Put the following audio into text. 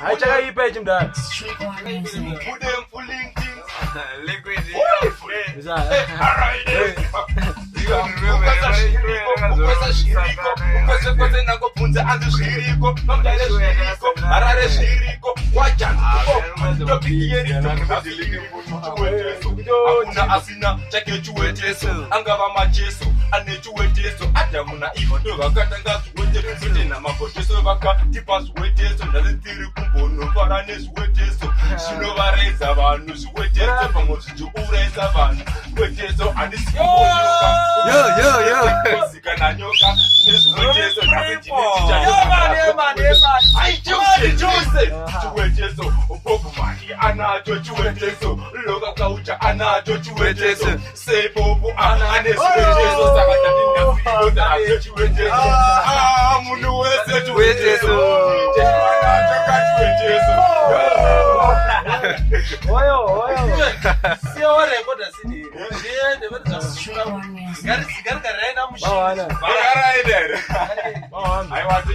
Acha ipe chimda. Udem pulling things. Liquid. Asina chake chuweteso angava majeso ane chuweteso adamuna ivo ndo vakatanga chuweteso na maboteso vakatipa chuweteso ndazitiri kumbono para nezweteso zvinovareza vanhu zveteso pamwe zvichiurayisa vanhu zveteso andisiyoka sika na nyoka nezweteso chuweteso bobumani anacho chuweteso loka kaucha anacho chuweteso sebobu anezweteso saka ndindafiyoza chuweteso munhu wese chuweteso Oyo. Sio record asini. Ndiye ndio. Gari raina mushi. Bawana. Bagara ide. I want to